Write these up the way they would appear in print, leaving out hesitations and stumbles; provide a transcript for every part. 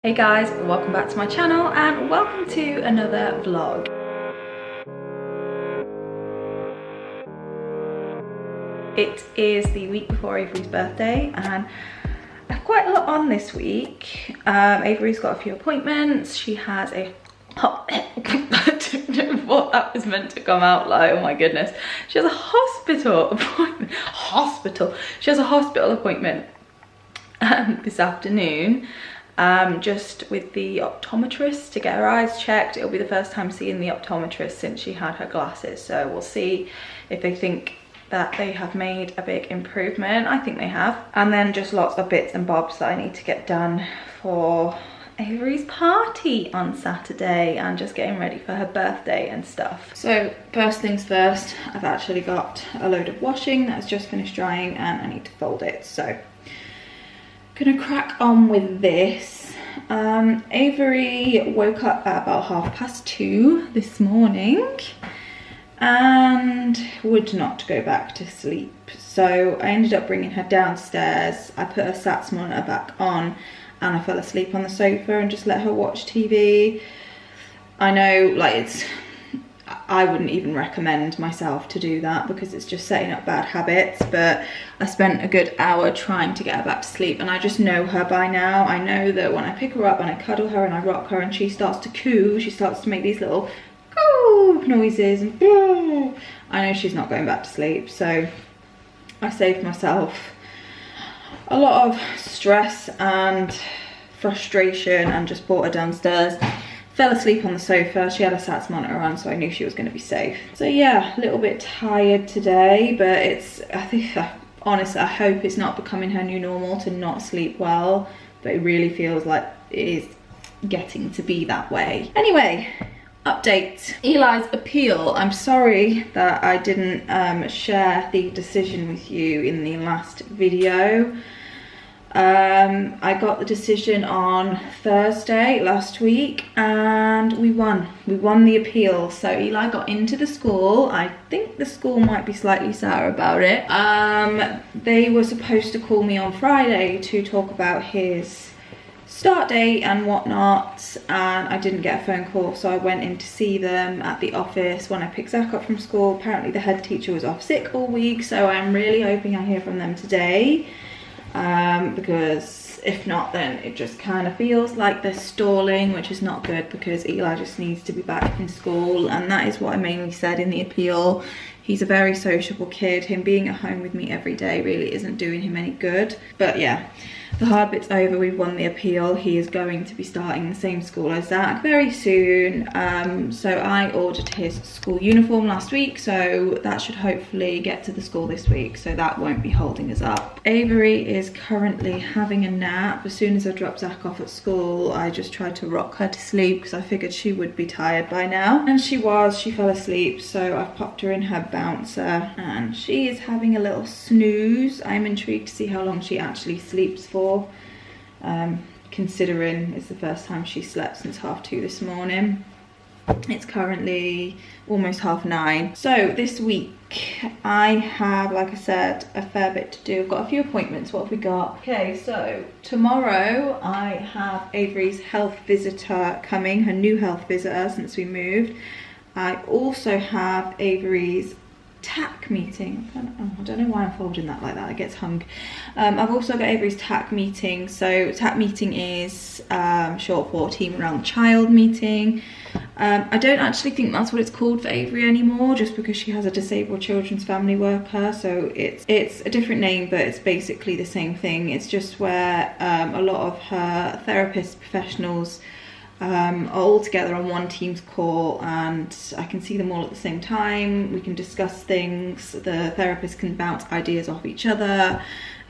Hey guys, welcome back to my channel and welcome to another vlog. It is the week before Avery's birthday and I have quite a lot on this week. Avery's got a few appointments. She has a I don't know what that was meant to come out like, oh my goodness. She has a hospital appointment. She has a hospital appointment this afternoon. Just with the optometrist to get her eyes checked. It'll be the first time seeing the optometrist since she had her glasses, so we'll see if they think that they have made a big improvement. I think they have. And then just lots of bits and bobs that I need to get done for Avery's party on Saturday and just getting ready for her birthday and stuff. So first things first, I've actually got a load of washing that's just finished drying and I need to fold it, so gonna crack on with this. Avery woke up at about 2:30 this morning and would not go back to sleep, so I ended up bringing her downstairs. I put her Satin monitor back on and I fell asleep on the sofa and just let her watch TV. I know, like, I wouldn't even recommend myself to do that because it's just setting up bad habits, but I spent a good hour trying to get her back to sleep and I just know her by now. I know that when I pick her up and I cuddle her and I rock her and she starts to coo, she starts to make these little coo noises and boo, I know she's not going back to sleep. So I saved myself a lot of stress and frustration and just brought her downstairs. Fell asleep on the sofa. She had a Satin monitor on, so I knew she was going to be safe. So yeah, a little bit tired today, but honestly, I hope it's not becoming her new normal to not sleep well, but it really feels like it is getting to be that way. Anyway, update. Eli's appeal. I'm sorry that I didn't share the decision with you in the last video. I got the decision on Thursday last week and we won the appeal. So Eli got into the school. I think the school might be slightly sour about it. They were supposed to call me on Friday to talk about his start date and whatnot, and I didn't get a phone call, so I went in to see them at the office when I picked Zach up from school. Apparently the head teacher was off sick all week, so I'm really hoping I hear from them today. Because if not, then it just kind of feels like they're stalling, which is not good because Eli just needs to be back in school, and that is what I mainly said in the appeal. He's a very sociable kid. Him being at home with me every day really isn't doing him any good. But yeah, the hard bit's over. We've won the appeal. He is going to be starting the same school as Zach very soon. So I ordered his school uniform last week, so that should hopefully get to the school this week, so that won't be holding us up. Avery is currently having a nap. As soon as I dropped Zach off at school, I just tried to rock her to sleep because I figured she would be tired by now, and she fell asleep, so I've popped her in her bouncer and she is having a little snooze. I'm intrigued to see how long she actually sleeps for, considering it's the first time she slept since 2:30 this morning. It's currently almost 9:30. So this week I have, like I said, a fair bit to do. I've got a few appointments. What have we got? Okay, so tomorrow I have Avery's health visitor coming, her new health visitor since we moved. I also have Avery's TAC meeting. I don't know why I'm folding that like that, it gets hung. I've also got Avery's TAC meeting. So TAC meeting is short for Team Around the Child meeting. I don't actually think that's what it's called for Avery anymore, just because she has a disabled children's family worker, so it's a different name, but it's basically the same thing. It's just where a lot of her therapist professionals are all together on one Teams call and I can see them all at the same time. We can discuss things, the therapists can bounce ideas off each other,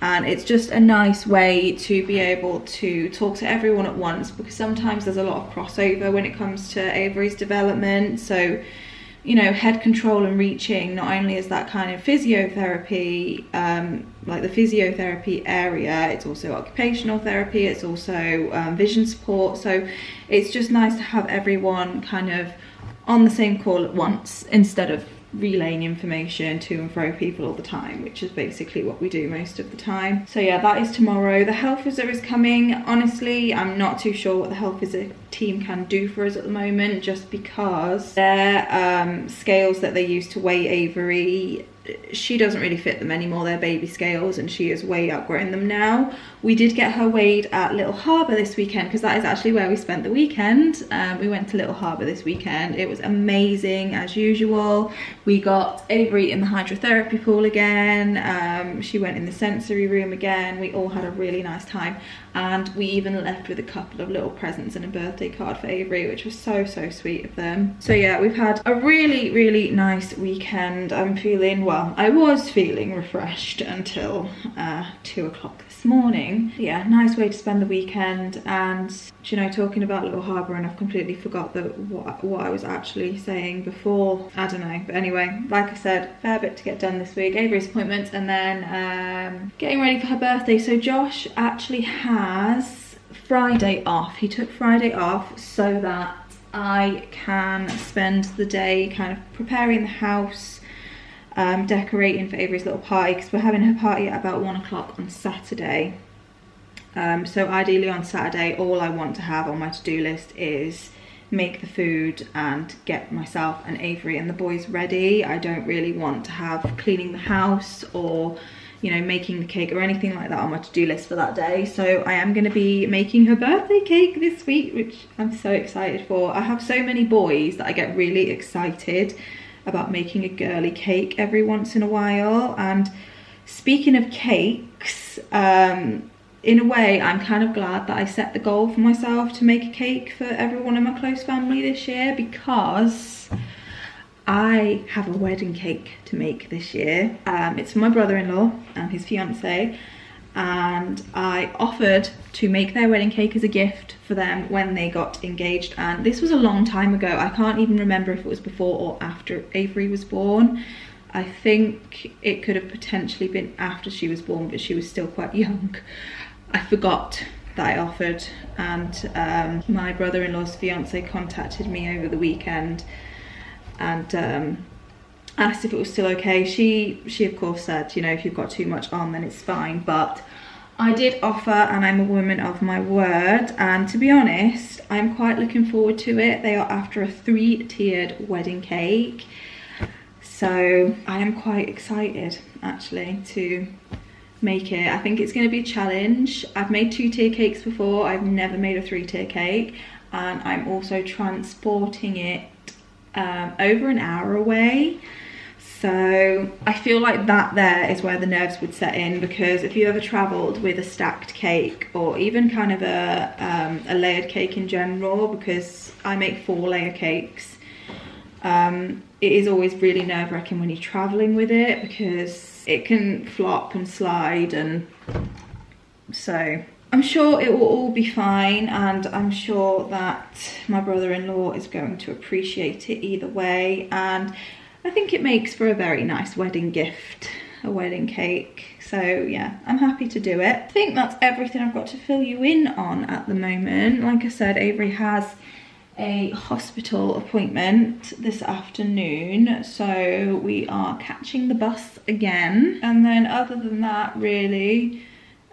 and it's just a nice way to be able to talk to everyone at once, because sometimes there's a lot of crossover when it comes to Avery's development. So, you know, head control and reaching not only is that kind of physiotherapy, like the physiotherapy area, it's also occupational therapy, it's also vision support. So it's just nice to have everyone kind of on the same call at once instead of relaying information to and fro people all the time, which is basically what we do most of the time. So yeah, that is tomorrow. The health visitor is coming. Honestly, I'm not too sure what the health visitor team can do for us at the moment, just because their scales that they use to weigh Avery, she doesn't really fit them anymore. They're baby scales and she is way outgrowing them now. We did get her weighed at Little Harbour this weekend, because that is actually where we spent the weekend. We went to Little Harbour this weekend. It was amazing as usual. We got Avery in the hydrotherapy pool again. She went in the sensory room again. We all had a really nice time, and we even left with a couple of little presents and a birthday card for Avery, which was so sweet of them. So yeah, we've had a really nice weekend. I'm feeling, well, I was feeling refreshed until 2 o'clock this morning. Yeah, nice way to spend the weekend. And you know, talking about Little Harbour, and I've completely forgot what I was actually saying before. I don't know, but anyway, like I said, fair bit to get done this week. Avery's appointments, and then getting ready for her birthday. So Josh actually has Friday off. He took Friday off so that I can spend the day kind of preparing the house, decorating for Avery's little party, because we're having her party at about 1 o'clock on Saturday. So ideally on Saturday, all I want to have on my to-do list is make the food and get myself and Avery and the boys ready. I don't really want to have cleaning the house or, you know, making the cake or anything like that on my to-do list for that day. So I am going to be making her birthday cake this week, which I'm so excited for. I have so many boys that I get really excited about making a girly cake every once in a while. And speaking of cakes, in a way, I'm kind of glad that I set the goal for myself to make a cake for everyone in my close family this year, because I have a wedding cake to make this year. It's for my brother-in-law and his fiance, and I offered to make their wedding cake as a gift for them when they got engaged. And this was a long time ago. I can't even remember if it was before or after Avery was born. I think it could have potentially been after she was born, but she was still quite young. I forgot that I offered, and my brother-in-law's fiance contacted me over the weekend and asked if it was still okay. She of course said, you know, if you've got too much on then it's fine, but I did offer, and I'm a woman of my word, and to be honest, I'm quite looking forward to it. They are after a 3-tiered wedding cake, so I am quite excited actually to make it. I think it's going to be a challenge. I've made 2-tier cakes before. I've never made a 3-tier cake, and I'm also transporting it over an hour away. So I feel like that there is where the nerves would set in, because if you ever travelled with a stacked cake, or even kind of a layered cake in general, because I make 4-layer cakes, it is always really nerve-wracking when you're travelling with it, because it can flop and slide, and so I'm sure it will all be fine, and I'm sure that my brother-in-law is going to appreciate it either way, and I think it makes for a very nice wedding gift, a wedding cake. So yeah, I'm happy to do it. I think that's everything I've got to fill you in on at the moment. Like I said, Avery has a hospital appointment this afternoon, so we are catching the bus again. And then other than that, really,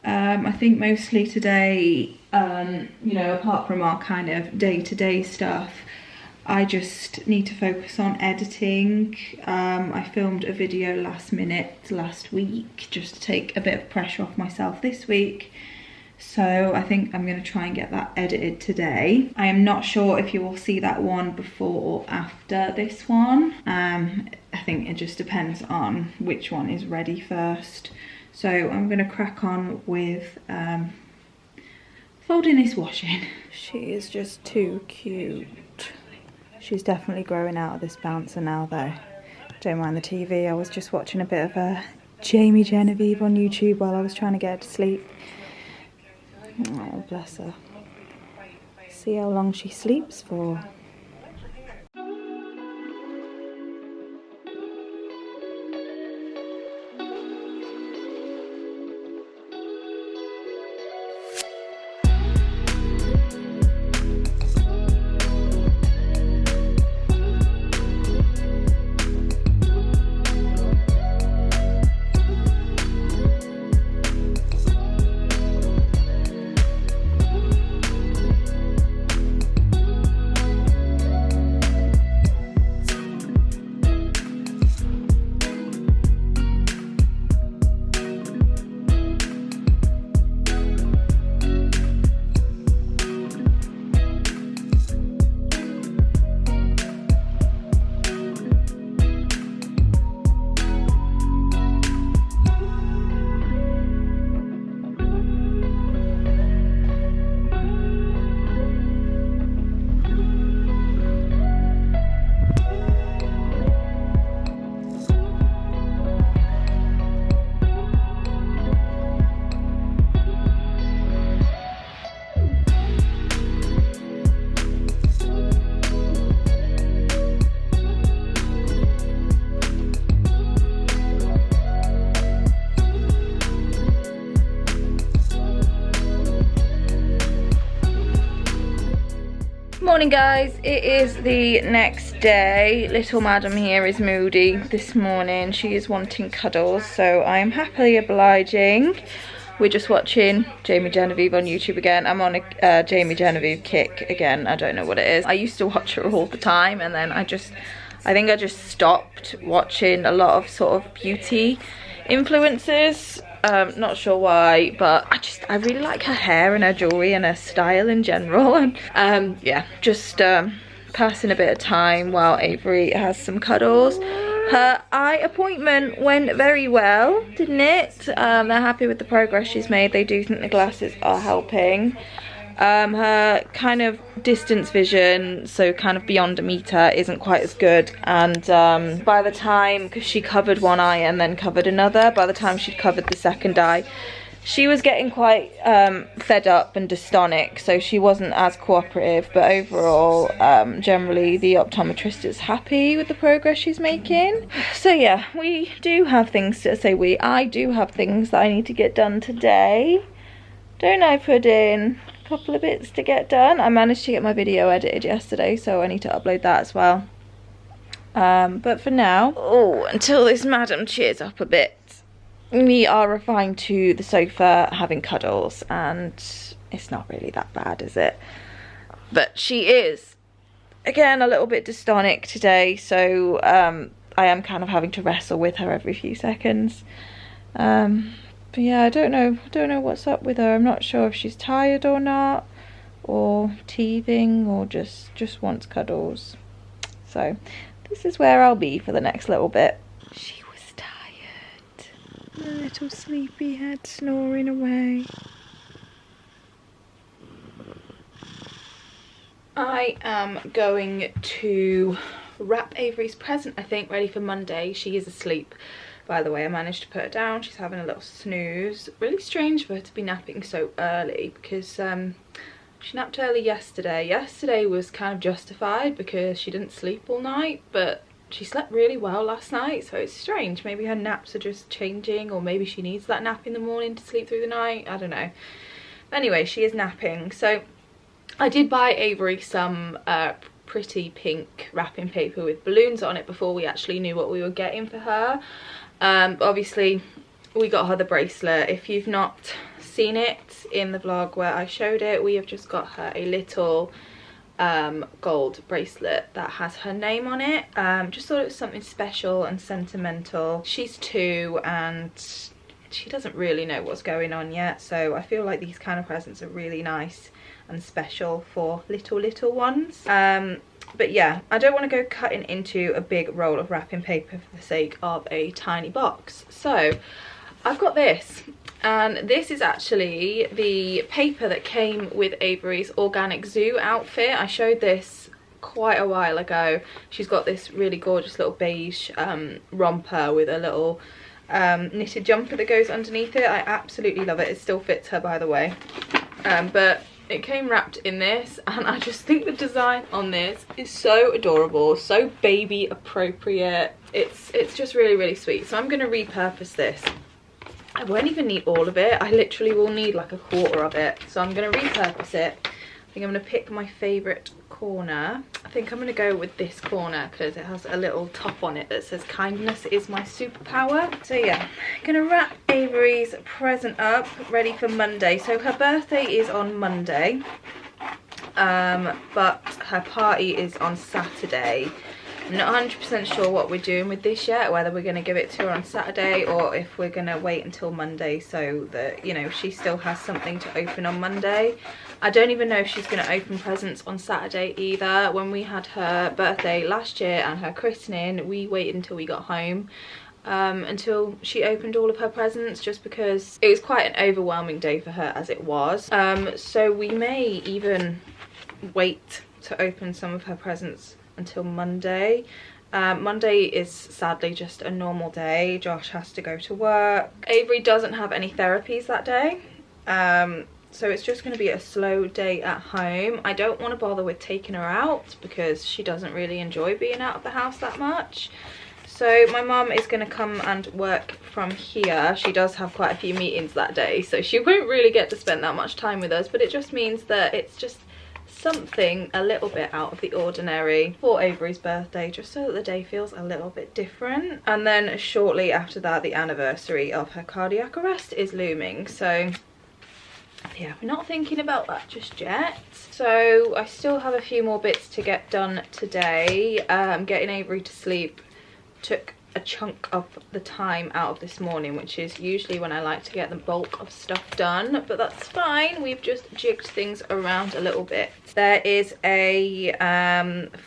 I think mostly today, you know, apart from our kind of day-to-day stuff, I just need to focus on editing. I filmed a video last minute last week just to take a bit of pressure off myself this week. So I think I'm going to try and get that edited today. I am not sure if you will see that one before or after this one. I think it just depends on which one is ready first. So I'm going to crack on with folding this washing. She is just too cute. She's definitely growing out of this bouncer now though. Don't mind the TV. I was just watching a bit of Jamie Genevieve on YouTube while I was trying to get her to sleep. Oh, bless her. See how long she sleeps for. Morning guys, it is the next day. Little madam here is moody this morning. She is wanting cuddles, so I am happily obliging. We're just watching Jamie Genevieve on YouTube again. I'm on a Jamie Genevieve kick again. I don't know what it is. I used to watch her all the time, and then I think I just stopped watching a lot of sort of beauty influencers. Not sure why, but I really like her hair and her jewelry and her style in general. And yeah, just passing a bit of time while Avery has some cuddles. Her eye appointment went very well, didn't it? They're happy with the progress she's made. They do think the glasses are helping. Her kind of distance vision, so kind of beyond a metre, isn't quite as good, and by the time, because she covered one eye and then covered another, by the time she'd covered the second eye, she was getting quite fed up and dystonic, so she wasn't as cooperative. But overall, generally the optometrist is happy with the progress she's making. So yeah, we do have things to say. I do have things that I need to get done today, don't I, Puddin? Couple of bits to get done. I managed to get my video edited yesterday, so I need to upload that as well. But for now, until this madam cheers up a bit, we are refined to the sofa having cuddles, and it's not really that bad, is it? But she is again a little bit dystonic today, so I am kind of having to wrestle with her every few seconds. But yeah, I don't know what's up with her. I'm not sure if she's tired or not, or teething, or just wants cuddles. So this is where I'll be for the next little bit. She was tired. A little sleepy head snoring away. I am going to wrap Avery's present, I think, ready for Monday. She is asleep. By the way, I managed to put her down. She's having a little snooze. Really strange for her to be napping so early, because she napped early yesterday. Yesterday was kind of justified because she didn't sleep all night, but she slept really well last night, so it's strange. Maybe her naps are just changing, or maybe she needs that nap in the morning to sleep through the night. I don't know. Anyway, she is napping. So I did buy Avery some pretty pink wrapping paper with balloons on it before we actually knew what we were getting for her. Obviously we got her the bracelet. If you've not seen it in the vlog where I showed it, we have just got her a little gold bracelet that has her name on it. Just thought it was something special and sentimental. She's 2 and she doesn't really know what's going on yet, so I feel like these kind of presents are really nice and special for little ones. But yeah, I don't want to go cutting into a big roll of wrapping paper for the sake of a tiny box. So I've got this, and this is actually the paper that came with Avery's Organic Zoo outfit. I showed this quite a while ago. She's got this really gorgeous little beige romper with a little knitted jumper that goes underneath it. I absolutely love it. It still fits her, by the way. But it came wrapped in this, and I just think the design on this is so adorable, so baby appropriate. It's just really sweet. So I'm going to repurpose this. I won't even need all of it. I literally will need like a quarter of it. So I'm going to repurpose it. I think I'm going to pick my favourite corner. I think I'm going to go with this corner because it has a little top on it that says kindness is my superpower. So yeah, I'm going to wrap Avery's present up ready for Monday. So her birthday is on Monday, but her party is on Saturday. I'm not 100% sure what we're doing with this yet, whether we're going to give it to her on Saturday or if we're going to wait until Monday so that, you know, she still has something to open on Monday. I don't even know if she's going to open presents on Saturday either. When we had her birthday last year and her christening, we waited until we got home until she opened all of her presents, just because it was quite an overwhelming day for her as it was. So we may even wait to open some of her presents until Monday. Monday is sadly just a normal day. Josh has to go to work. Avery doesn't have any therapies that day, so it's just going to be a slow day at home. I don't want to bother with taking her out because she doesn't really enjoy being out of the house that much. So my mum is going to come and work from here. She does have quite a few meetings that day, so she won't really get to spend that much time with us, but it just means that it's just something a little bit out of the ordinary for Avery's birthday, just so that the day feels a little bit different. And then shortly after that, the anniversary of her cardiac arrest is looming, so yeah, we're not thinking about that just yet. So I still have a few more bits to get done today. Getting Avery to sleep took a chunk of the time out of this morning, which is usually when I like to get the bulk of stuff done, but that's fine. We've just jigged things around a little bit. There is a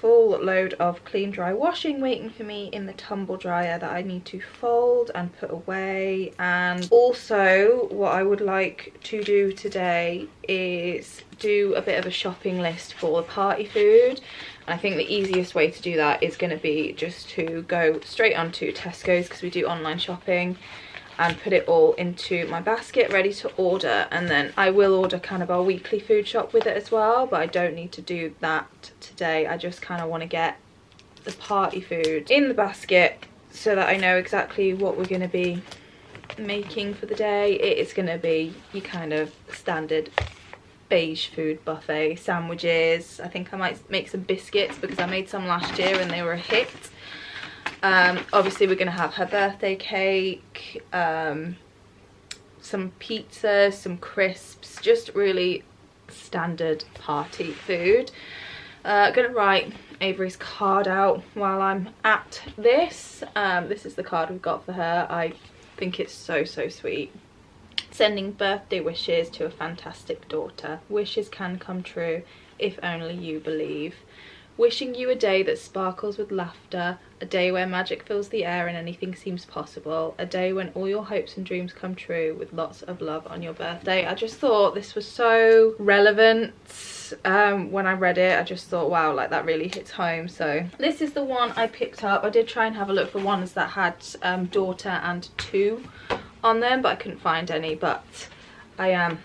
full load of clean dry washing waiting for me in the tumble dryer that I need to fold and put away. And also what I would like to do today is do a bit of a shopping list for the party food. I think the easiest way to do that is going to be just to go straight onto Tesco's, because we do online shopping, and put it all into my basket ready to order. And then I will order kind of our weekly food shop with it as well, but I don't need to do that today. I just kind of want to get the party food in the basket so that I know exactly what we're going to be making for the day. It is going to be your kind of standard beige food buffet, sandwiches. I think I might make some biscuits because I made some last year and they were a hit. Obviously we're going to have her birthday cake, some pizzas, some crisps, just really standard party food. Gonna write Avery's card out while I'm at this. This is the card we've got for her. I think it's so sweet. Sending birthday wishes to a fantastic daughter. Wishes can come true if only you believe. Wishing you a day that sparkles with laughter, a day where magic fills the air and anything seems possible, a day when all your hopes and dreams come true, with lots of love on your birthday. I just thought this was so relevant. When I read it, I just thought, wow, like that really hits home. So this is the one I picked up. I did try and have a look for ones that had daughter and two on them, but I couldn't find any. But I am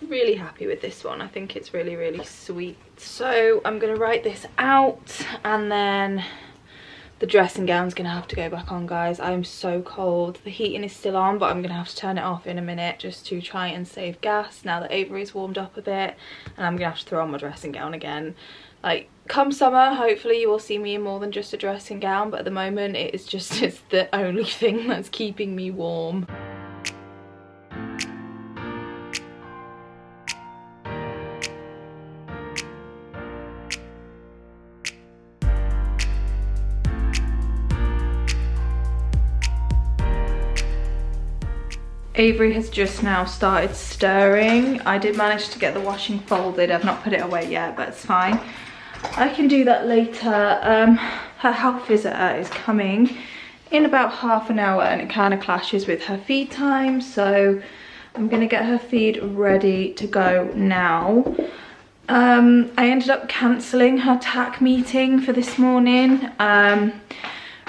really happy with this one. I think it's really sweet. So I'm gonna write this out, and then the dressing gown's gonna have to go back on, guys. I'm so cold. The heating is still on, but I'm gonna have to turn it off in a minute just to try and save gas now that Avery's warmed up a bit. And I'm gonna have to throw on my dressing gown again. Like, come summer, hopefully you will see me in more than just a dressing gown, but at the moment it's the only thing that's keeping me warm. Avery has just now started stirring. I did manage to get the washing folded. I've not put it away yet, but it's fine. I can do that later. Her health visitor is coming in about half an hour, and it kind of clashes with her feed time, so I'm gonna get her feed ready to go now. I ended up cancelling her TAC meeting for this morning.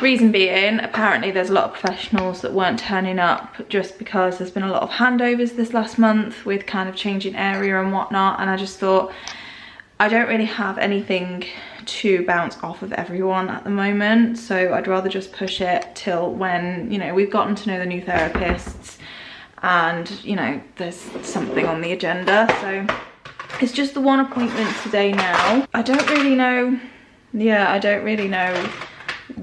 Reason being, apparently there's a lot of professionals that weren't turning up just because there's been a lot of handovers this last month with kind of changing area and whatnot, and I just thought I don't really have anything to bounce off of everyone at the moment, so I'd rather just push it till when, you know, we've gotten to know the new therapists and, you know, there's something on the agenda. So it's just the one appointment today now. I don't really know, I don't really know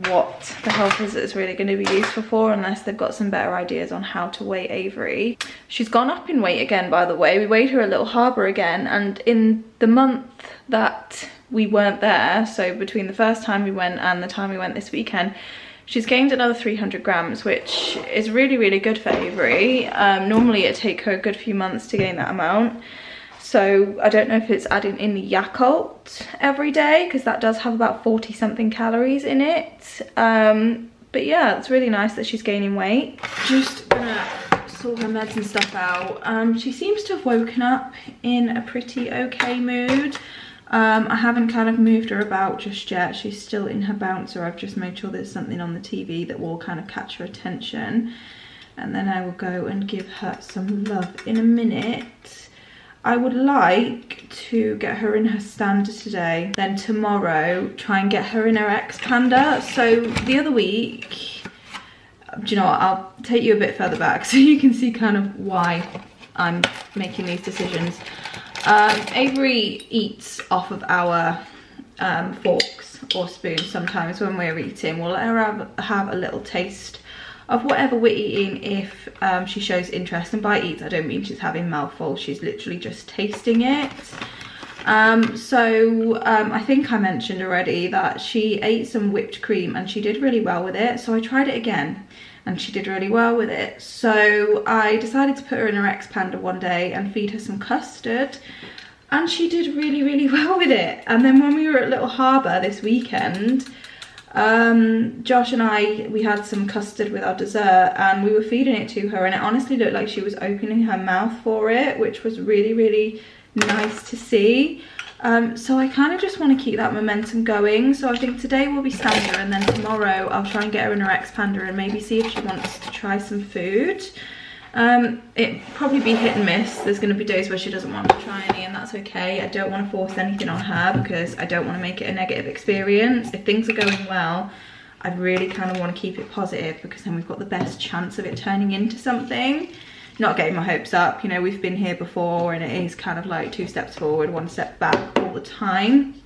what the health visit is really going to be useful for, unless they've got some better ideas on how to weigh Avery. She's gone up in weight again, by the way. We weighed her at Little Harbour again, and in the month that we weren't there, so between the first time we went and the time we went this weekend, she's gained another 300 grams, which is really good for Avery. Normally it'd take her a good few months to gain that amount. So I don't know if it's adding in the Yakult every day, because that does have about 40 something calories in it. But yeah, it's really nice that she's gaining weight. Just gonna sort her meds and stuff out. She seems to have woken up in a pretty okay mood. I haven't kind of moved her about just yet. She's still in her bouncer. I've just made sure there's something on the TV that will kind of catch her attention. And then I will go and give her some love in a minute. I would like to get her in her stander today, then tomorrow try and get her in her expander. So the other week, do you know what, I'll take you a bit further back so you can see kind of why I'm making these decisions. Avery eats off of our forks or spoons sometimes when we're eating. We'll let her have a little taste of whatever we're eating if she shows interest. And by eats, I don't mean she's having mouthfuls, she's literally just tasting it. I think I mentioned already that she ate some whipped cream and she did really well with it, so I tried it again and she did really well with it. So I decided to put her in her expander one day and feed her some custard, and she did really well with it. And then when we were at Little Harbour this weekend, Josh and we had some custard with our dessert and we were feeding it to her, and it honestly looked like she was opening her mouth for it, which was really nice to see. So I kind of just want to keep that momentum going. So I think today will be standard, and then tomorrow I'll try and get her in her expander and maybe see if she wants to try some food. It'll probably be hit and miss. There's going to be days where she doesn't want to try any, and that's okay. I don't want to force anything on her because I don't want to make it a negative experience. If things are going well, I really kind of want to keep it positive, because then we've got the best chance of it turning into something. Not getting my hopes up, you know, we've been here before and it is kind of like 2 steps forward, 1 step back all the time.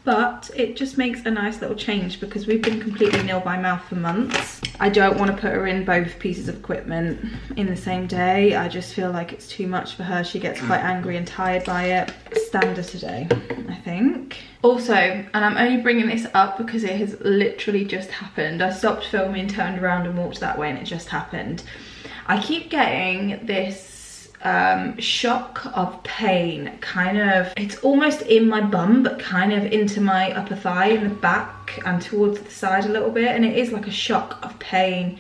But it just makes a nice little change because we've been completely nil by mouth for months. I don't want to put her in both pieces of equipment in the same day. I just feel like it's too much for her. She gets quite angry and tired by it. Standard today, I think. Also, and I'm only bringing this up because it has literally just happened. I stopped filming, turned around and walked that way, and it just happened. I keep getting this shock of pain, kind of, it's almost in my bum but kind of into my upper thigh in the back and towards the side a little bit, and it is like a shock of pain.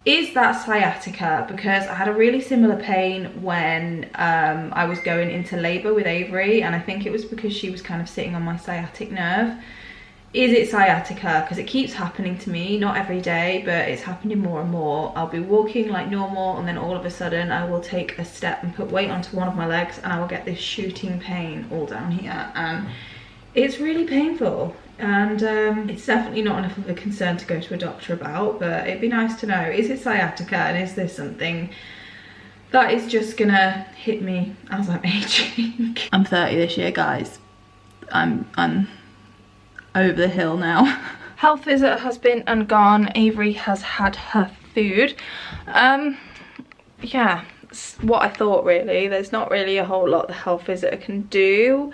Is that sciatica? Because I had a really similar pain when I was going into labour with Avery, and I think it was because she was kind of sitting on my sciatic nerve. Is it sciatica? Because it keeps happening to me, not every day, but it's happening more and more. I'll be walking like normal, and then all of a sudden I will take a step and put weight onto one of my legs and I will get this shooting pain all down here, and it's really painful. And it's definitely not enough of a concern to go to a doctor about, but it'd be nice to know, is it sciatica, and is this something that is just gonna hit me as I'm aging? I'm 30 this year, guys. I'm over the hill now. Health visit has been and gone. Avery has had her food. Yeah, it's what I thought really. There's not really a whole lot the health visitor can do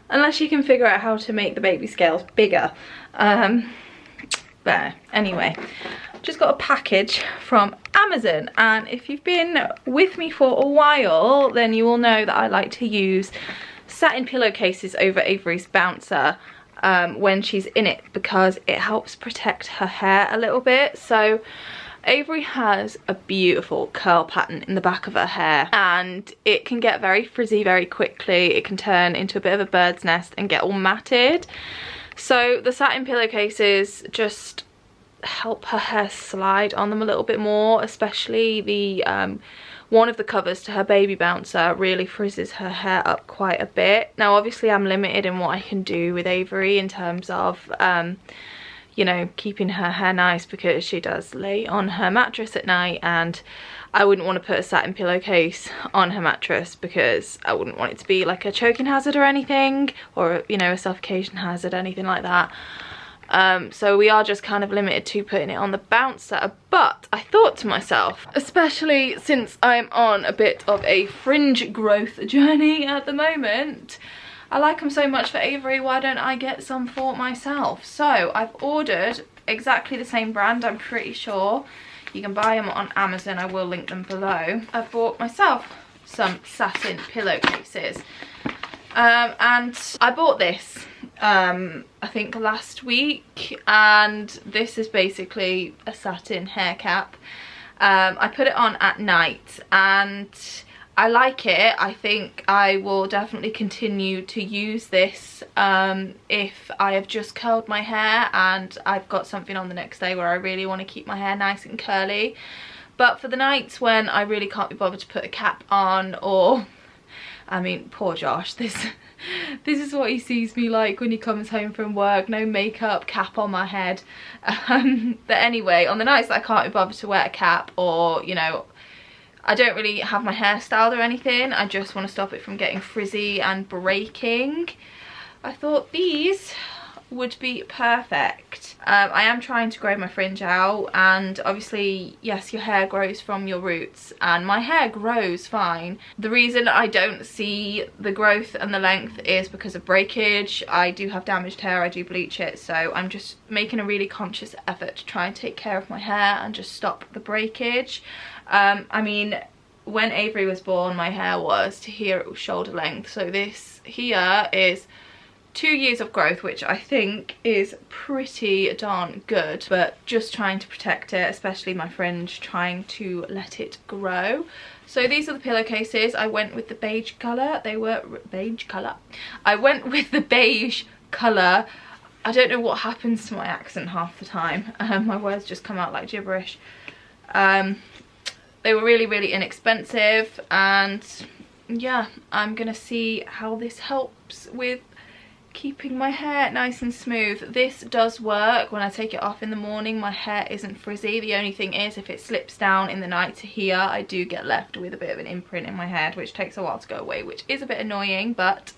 unless you can figure out how to make the baby scales bigger. But anyway, just got a package from Amazon, and if you've been with me for a while, then you will know that I like to use satin pillowcases over Avery's bouncer when she's in it, because it helps protect her hair a little bit. So Avery has a beautiful curl pattern in the back of her hair, and it can get very frizzy very quickly. It can turn into a bit of a bird's nest and get all matted. So the satin pillowcases just help her hair slide on them a little bit more, especially the one of the covers to her baby bouncer really frizzes her hair up quite a bit. Now obviously I'm limited in what I can do with Avery in terms of you know, keeping her hair nice, because she does lay on her mattress at night, and I wouldn't want to put a satin pillowcase on her mattress because I wouldn't want it to be like a choking hazard or anything, or you know, a suffocation hazard, anything like that. So we are just kind of limited to putting it on the bouncer. But I thought to myself, especially since I'm on a bit of a fringe growth journey at the moment, I like them so much for Avery, why don't I get some for myself? So I've ordered exactly the same brand, I'm pretty sure. You can buy them on Amazon, I will link them below. I've bought myself some satin pillowcases. And I bought this I think last week, and this is basically a satin hair cap. I put it on at night and I like it. I think I will definitely continue to use this if I have just curled my hair and I've got something on the next day where I really want to keep my hair nice and curly. But for the nights when I really can't be bothered to put a cap on, or I mean, poor Josh, this is what he sees me like when he comes home from work, no makeup, cap on my head. But anyway, on the nights that I can't be bothered to wear a cap, or you know, I don't really have my hair styled or anything. I just want to stop it from getting frizzy and breaking. I thought these would be perfect. I am trying to grow my fringe out, and obviously, yes, your hair grows from your roots, and my hair grows fine. The reason I don't see the growth and the length is because of breakage. I do have damaged hair, I do bleach it, so I'm just making a really conscious effort to try and take care of my hair and just stop the breakage. I mean, when Avery was born, my hair was, to here it was shoulder length, so this here is 2 years of growth, which I think is pretty darn good, but just trying to protect it, especially my fringe, trying to let it grow. So these are the pillowcases. I went with the beige colour. They were beige colour. I went with the beige colour. I don't know what happens to my accent half the time. My words just come out like gibberish. They were really inexpensive, and yeah, I'm gonna see how this helps with keeping my hair nice and smooth. This does work. When I take it off in the morning, my hair isn't frizzy. The only thing is, if it slips down in the night to here, I do get left with a bit of an imprint in my head, which takes a while to go away, which is a bit annoying, but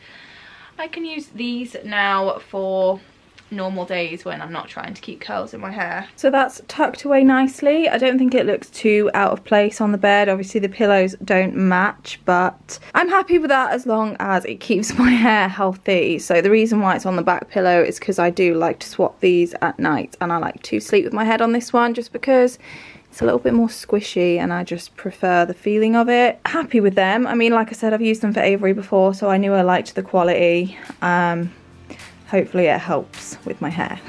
I can use these now for normal days when I'm not trying to keep curls in my hair. So that's tucked away nicely. I don't think it looks too out of place on the bed. Obviously the pillows don't match, but I'm happy with that as long as it keeps my hair healthy. So the reason why it's on the back pillow is because I do like to swap these at night, and I like to sleep with my head on this one just because it's a little bit more squishy and I just prefer the feeling of it. Happy with them. I mean, like I said, I've used them for Avery before, so I knew I liked the quality. Hopefully it helps with my hair.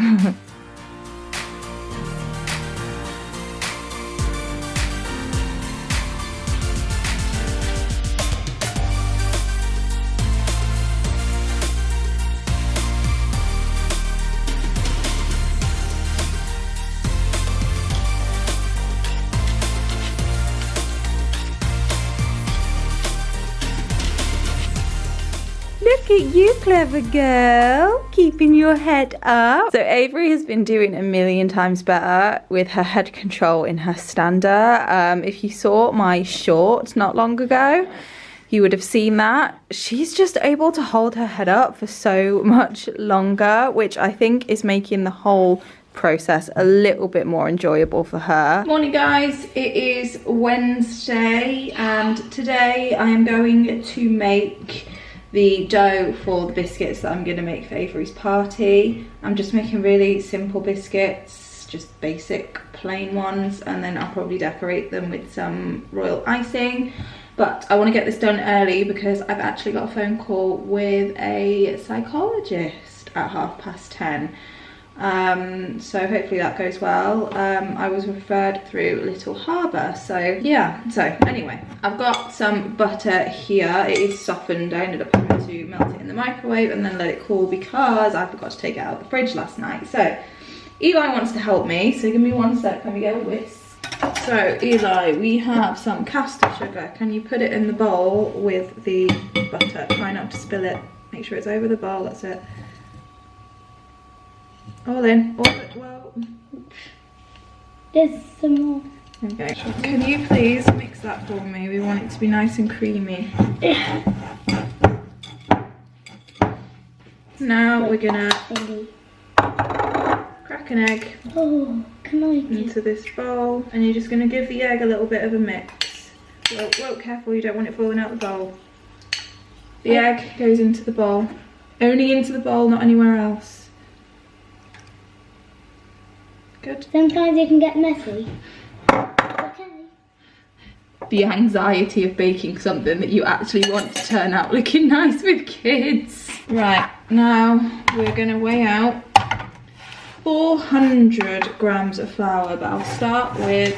Look at you, clever girl, keeping your head up. So Avery has been doing a million times better with her head control in her stander. If you saw my short not long ago, you would have seen that. She's just able to hold her head up for so much longer, which I think is making the whole process a little bit more enjoyable for her. Morning guys, it is Wednesday, and today I am going to make the dough for the biscuits that I'm going to make for Avery's party. I'm just making really simple biscuits, just basic plain ones, and then I'll probably decorate them with some royal icing. But I want to get this done early because I've actually got a phone call with a psychologist at 10:30. So hopefully that goes well. I was referred through Little Harbour, so yeah. So anyway, I've got some butter here. It is softened. I ended up having to melt it in the microwave and then let it cool because I forgot to take it out of the fridge last night. So Eli wants to help me, so give me 1 sec. Let me get a whisk. So Eli, we have some caster sugar. Can you put it in the bowl with the butter? Try not to spill it. Make sure it's over the bowl. That's it. All in. All it, well. There's some more. Okay. Can you please mix that for me? We want it to be nice and creamy. Now we're gonna crack an egg into this bowl, and you're just gonna give the egg a little bit of a mix. Whoa, careful! You don't want it falling out the bowl. The egg goes into the bowl. Only into the bowl, not anywhere else. Good. Sometimes it can get messy. Okay. The anxiety of baking something that you actually want to turn out looking nice with kids. Right, now we're gonna weigh out 400 grams of flour, but I'll start with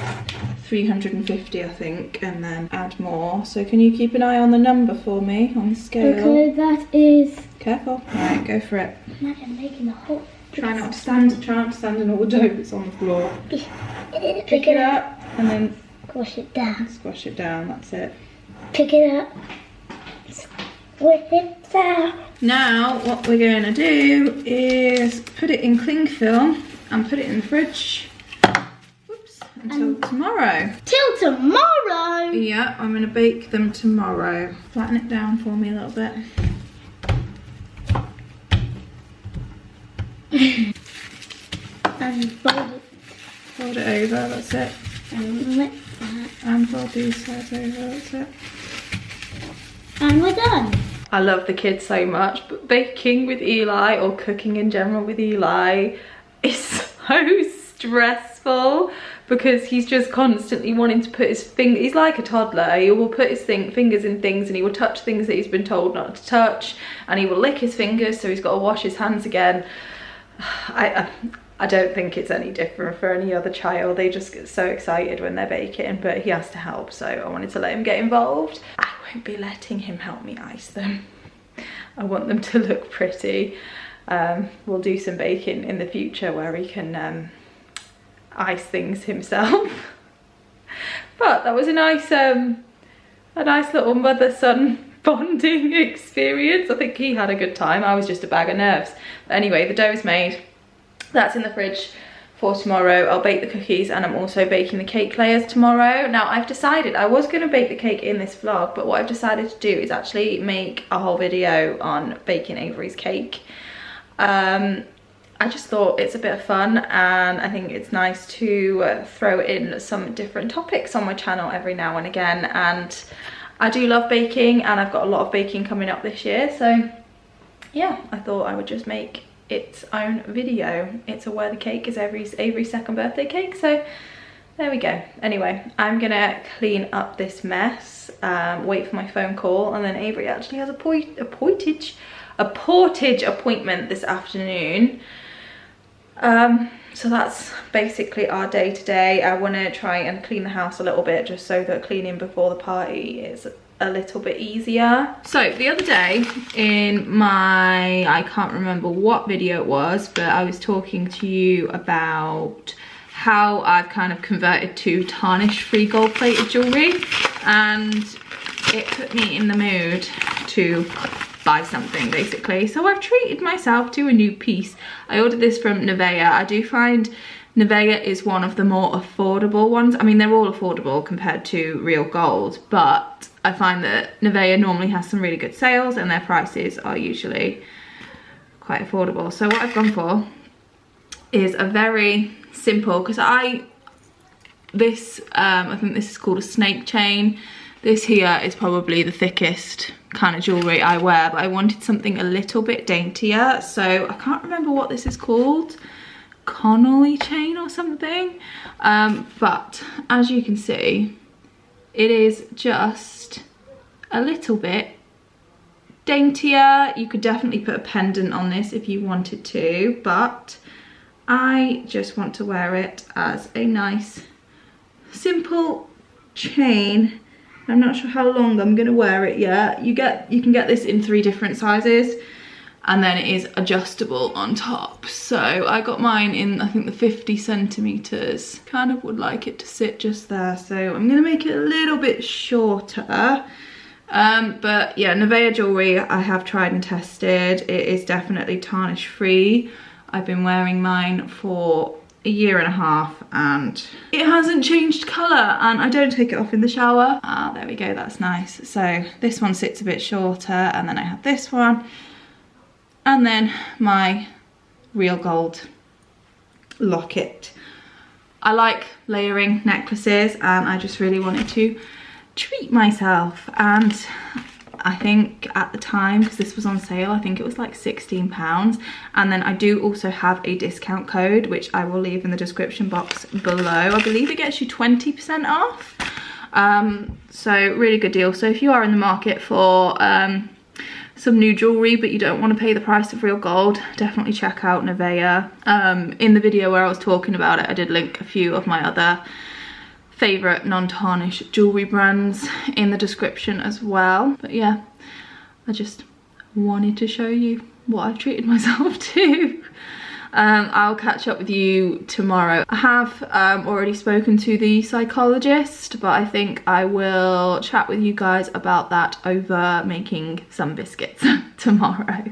350 I think, and then add more. So can you keep an eye on the number for me on the scale? Okay, that is... Careful. Right, go for it. Imagine making a whole... Try not to stand in all the dough that's on the floor. Pick it up and then squash it down. Squash it down, that's it. Pick it up. Squish it down. Now what we're going to do is put it in cling film and put it in the fridge. Whoops. until tomorrow. Till tomorrow? Yeah, I'm going to bake them tomorrow. Flatten it down for me a little bit. And fold Fold it over, that's it. and like that. And fold these sides over, that's it. And we're done. I love the kids so much, but baking with Eli, or cooking in general with Eli, is so stressful because he's just constantly wanting to put his finger. He's like a toddler. He will put his fingers in things, and he will touch things that he's been told not to touch, and he will lick his fingers, so he's got to wash his hands again. I don't think it's any different for any other child. They just get so excited when they're baking, but he has to help, so I wanted to let him get involved. I won't be letting him help me ice them. I want them to look pretty. We'll do some baking in the future where he can ice things himself. But that was a nice little mother-son bonding experience. I think he had a good time. I was just a bag of nerves. But anyway, the dough's made. That's in the fridge for tomorrow. I'll bake the cookies, and I'm also baking the cake layers tomorrow. Now, I've decided I was going to bake the cake in this vlog, but what I've decided to do is actually make a whole video on baking Avery's cake. I just thought it's a bit of fun, and I think it's nice to throw in some different topics on my channel every now and again. And I do love baking, and I've got a lot of baking coming up this year, so yeah, I thought I would just make its own video. It's a worthy cake, is Avery's second birthday cake, so there we go. Anyway, I'm gonna clean up this mess, wait for my phone call, and then Avery actually has a portage appointment this afternoon. So that's basically our day today. I want to try and clean the house a little bit, just so that cleaning before the party is a little bit easier. So the other day in my, I can't remember what video it was, but I was talking to you about how I've kind of converted to tarnish free gold plated jewellery, and it put me in the mood to buy something basically. So I've treated myself to a new piece. I ordered this from Nivea. I do find Nivea is one of the more affordable ones. I mean, they're all affordable compared to real gold, but I find that Nivea normally has some really good sales, and their prices are usually quite affordable. So what I've gone for is a very simple, because I think this is called a snake chain. This here is probably the thickest kind of jewellery I wear, but I wanted something a little bit daintier, so I can't remember what this is called. Connolly chain or something. But as you can see, it is just a little bit daintier. You could definitely put a pendant on this if you wanted to, but I just want to wear it as a nice simple chain. I'm not sure how long I'm going to wear it yet. You can get this in 3 different sizes, and then it is adjustable on top. So I got mine in, I think, the 50 centimeters. Kind of would like it to sit just there, so I'm going to make it a little bit shorter. But yeah, Nivea jewellery I have tried and tested. It is definitely tarnish free. I've been wearing mine for a year and a half, and it hasn't changed colour, and I don't take it off in the shower. There we go, that's nice. So this one sits a bit shorter, and then I have this one, and then my real gold locket. I like layering necklaces, and I just really wanted to treat myself, and I think at the time, because this was on sale, I think it was like £16, and then I do also have a discount code which I will leave in the description box below. I believe it gets you 20% off, so really good deal. So if you are in the market for some new jewellery but you don't want to pay the price of real gold, definitely check out Nivea. In the video where I was talking about it, I did link a few of my other favourite non-tarnish jewellery brands in the description as well. But yeah, I just wanted to show you what I've treated myself to. I'll catch up with you tomorrow. I have already spoken to the psychologist, but I think I will chat with you guys about that over making some biscuits tomorrow.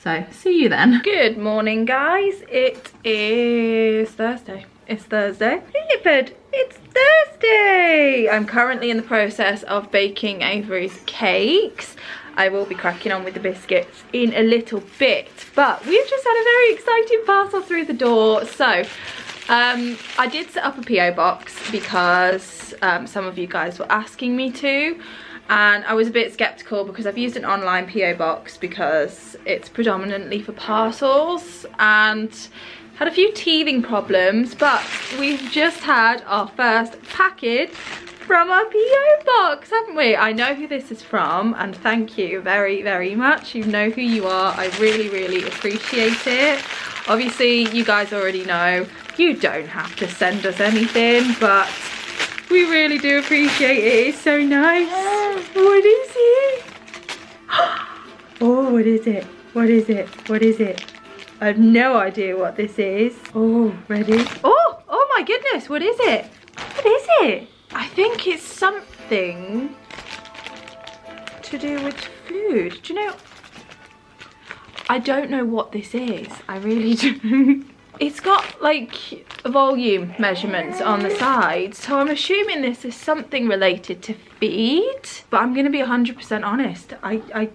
So see you then. Good morning, guys. It is Thursday. It's Thursday. Leopard, it's Thursday! I'm currently in the process of baking Avery's cakes. I will be cracking on with the biscuits in a little bit, but we've just had a very exciting parcel through the door. So I did set up a PO box because some of you guys were asking me to, and I was a bit skeptical because I've used an online PO box because it's predominantly for parcels and had a few teething problems, but we've just had our first package from our PO box, haven't we? I know who this is from, and thank you very, very much. You know who you are. I really, really appreciate it. Obviously, you guys already know you don't have to send us anything, but we really do appreciate it. It's so nice. What is it? Oh, what is it? What is it? What is it? I have no idea what this is. Oh, ready? Oh my goodness, what is it? What is it? I think it's something to do with food. Do you know? I don't know what this is. I really don't. It's got like volume measurements on the side, so I'm assuming this is something related to feed, but I'm gonna be 100% honest. I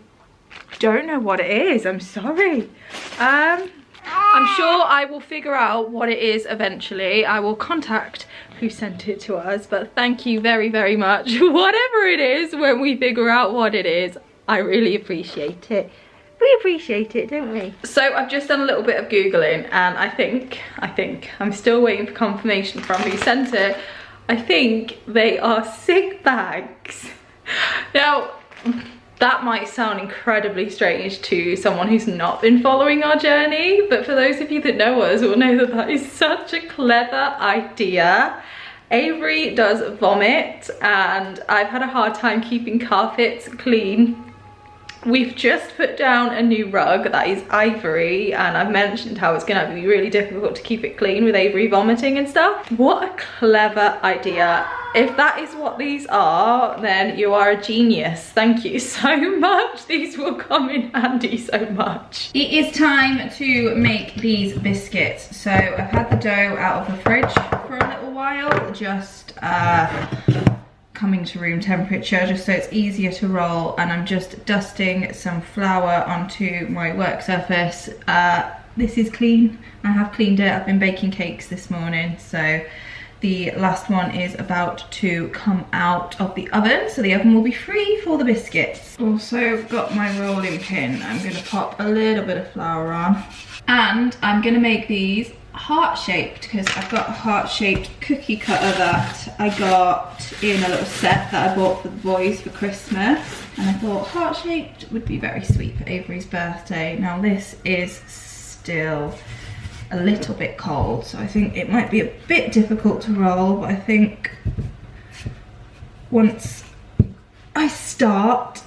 don't know what it is. I'm sorry. I'm sure I will figure out what it is eventually. I will contact who sent it to us, but thank you very, very much. Whatever it is, when we figure out what it is, I really appreciate it. We appreciate it, don't we? So I've just done a little bit of Googling, and I think I'm still waiting for confirmation from who sent it. I think they are sick bags. Now, that might sound incredibly strange to someone who's not been following our journey, but for those of you that know us will know that that is such a clever idea. Avery does vomit, and I've had a hard time keeping carpets clean. We've just put down a new rug that is Ivory, and I've mentioned how it's gonna be really difficult to keep it clean with Avery vomiting and stuff. What a clever idea. If that is what these are, then you are a genius. Thank you so much. These will come in handy so much. It is time to make these biscuits. So I've had the dough out of the fridge for a little while, just coming to room temperature, just so it's easier to roll, and I'm just dusting some flour onto my work surface. This is clean. I have cleaned it. I've been baking cakes this morning, so the last one is about to come out of the oven, so the oven will be free for the biscuits. Also got my rolling pin. I'm gonna pop a little bit of flour on, and I'm gonna make these heart-shaped because I've got a heart-shaped cookie cutter that I got in a little set that I bought for the boys for Christmas, and I thought heart-shaped would be very sweet for Avery's birthday. Now this is still a little bit cold, so I think it might be a bit difficult to roll, but I think once I start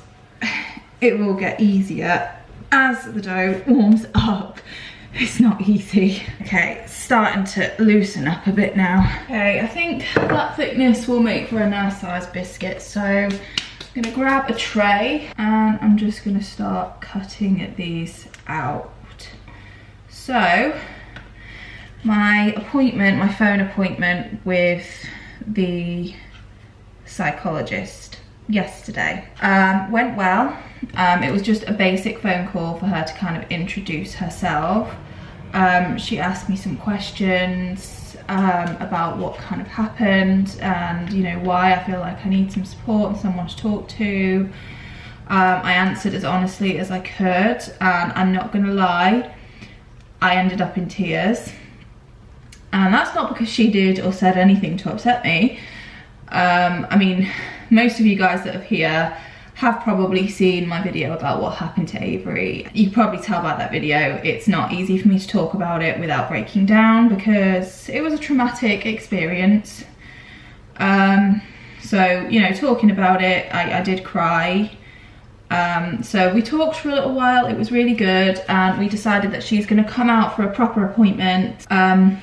it will get easier as the dough warms up. It's not easy. Okay, it's starting to loosen up a bit now. Okay, I think that thickness will make for a nice sized biscuit, so I'm gonna grab a tray and I'm just gonna start cutting these out. So my appointment, my phone appointment with the psychologist yesterday went well. It was just a basic phone call for her to kind of introduce herself. She asked me some questions about what kind of happened, and you know, why I feel like I need some support and someone to talk to. I answered as honestly as I could, and I'm not gonna lie, I ended up in tears, and that's not because she did or said anything to upset me. I mean, most of you guys that are here have probably seen my video about what happened to Avery. You can probably tell by that video it's not easy for me to talk about it without breaking down, because it was a traumatic experience. So, you know, talking about it, I did cry. So we talked for a little while, it was really good, and we decided that she's gonna come out for a proper appointment,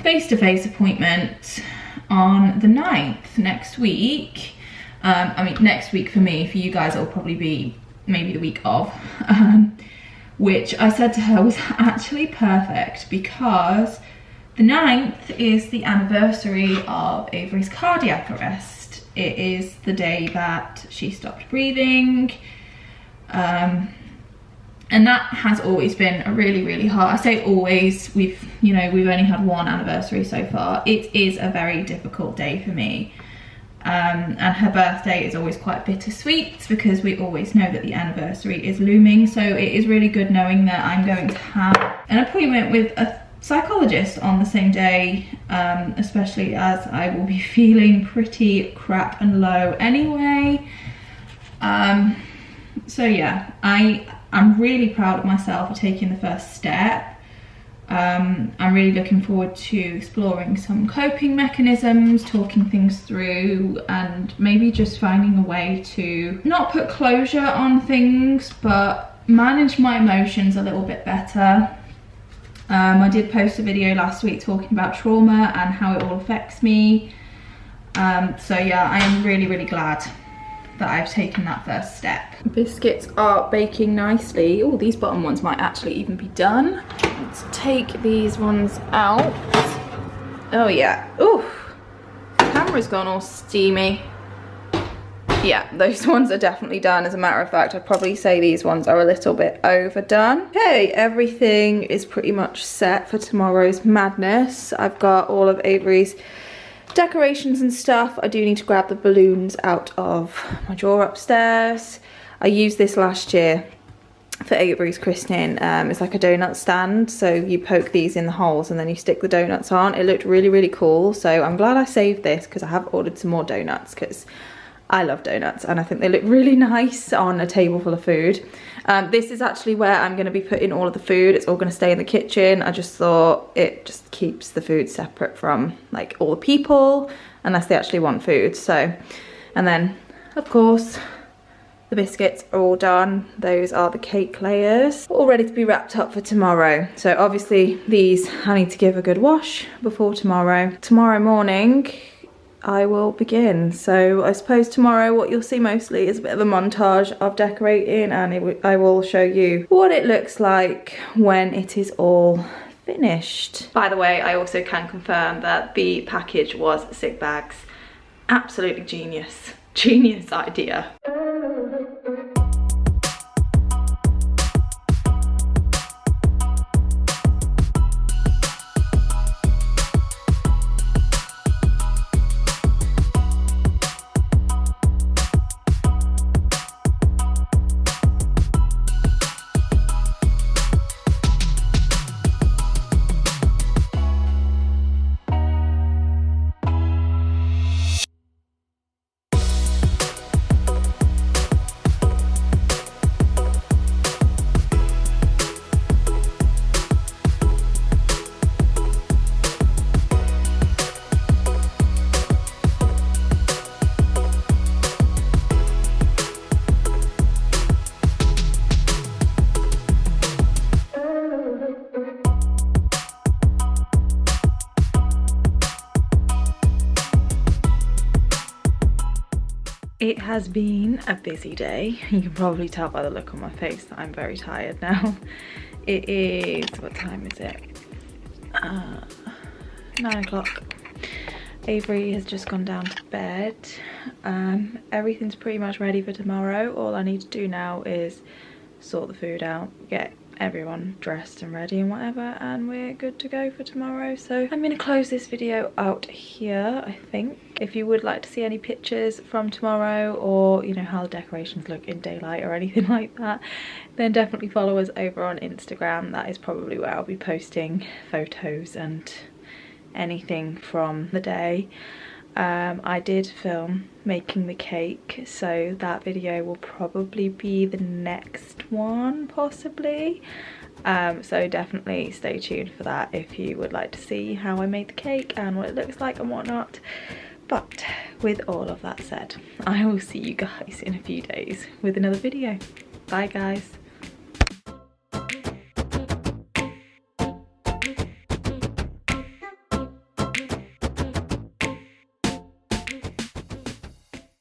face-to-face appointment on the 9th next week. I mean, next week for me, for you guys it'll probably be maybe the week of, which I said to her was actually perfect, because The 9th is the anniversary of Avery's cardiac arrest. It is the day that she stopped breathing. And that has always been a really hard, I say always, we've only had one anniversary so far. It is a very difficult day for me. And her birthday is always quite bittersweet because we always know that the anniversary is looming. So it is really good knowing that I'm going to have an appointment with a psychologist on the same day, especially as I will be feeling pretty crap and low anyway. So yeah, I'm really proud of myself for taking the first step. I'm really looking forward to exploring some coping mechanisms, talking things through, and maybe just finding a way to not put closure on things, but manage my emotions a little bit better. I did post a video last week talking about trauma and how it all affects me. So yeah, I am really glad that I've taken that first step. Biscuits are baking nicely. Oh, these bottom ones might actually even be done. Let's take these ones out. Oh yeah. Ooh, camera's gone all steamy. Yeah, those ones are definitely done. As a matter of fact, I'd probably say these ones are a little bit overdone. Okay, everything is pretty much set for tomorrow's madness. I've got all of Avery's decorations and stuff. I do need to grab the balloons out of my drawer upstairs. I used this last year for Avery's christening. It's like a donut stand, so you poke these in the holes and then you stick the donuts on. It looked really cool, so I'm glad I saved this because I have ordered some more donuts because I love donuts and I think they look really nice on a table full of food. This is actually where I'm going to be putting all of the food. It's all going to stay in the kitchen. I just thought it just keeps the food separate from like all the people unless they actually want food. So, and then of course the biscuits are all done. Those are the cake layers, all ready to be wrapped up for tomorrow. So obviously these I need to give a good wash before tomorrow. Tomorrow morning I will begin. So I suppose tomorrow what you'll see mostly is a bit of a montage of decorating, and I will show you what it looks like when it is all finished. By the way, I also can confirm that the package was 6 bags. Absolutely genius idea. It has been a busy day. You can probably tell by the look on my face that I'm very tired now. It is, what time is it? 9 o'clock. Avery has just gone down to bed. Everything's pretty much ready for tomorrow. All I need to do now is sort the food out, get everyone dressed and ready and whatever, and we're good to go for tomorrow. So I'm gonna close this video out here, I think. If you would like to see any pictures from tomorrow, or you know how the decorations look in daylight or anything like that, then definitely follow us over on Instagram. That is probably where I'll be posting photos and anything from the day. I did film making the cake, so that video will probably be the next one, possibly. So definitely stay tuned for that if you would like to see how I made the cake and what it looks like and whatnot. But with all of that said, I will see you guys in a few days with another video. Bye guys.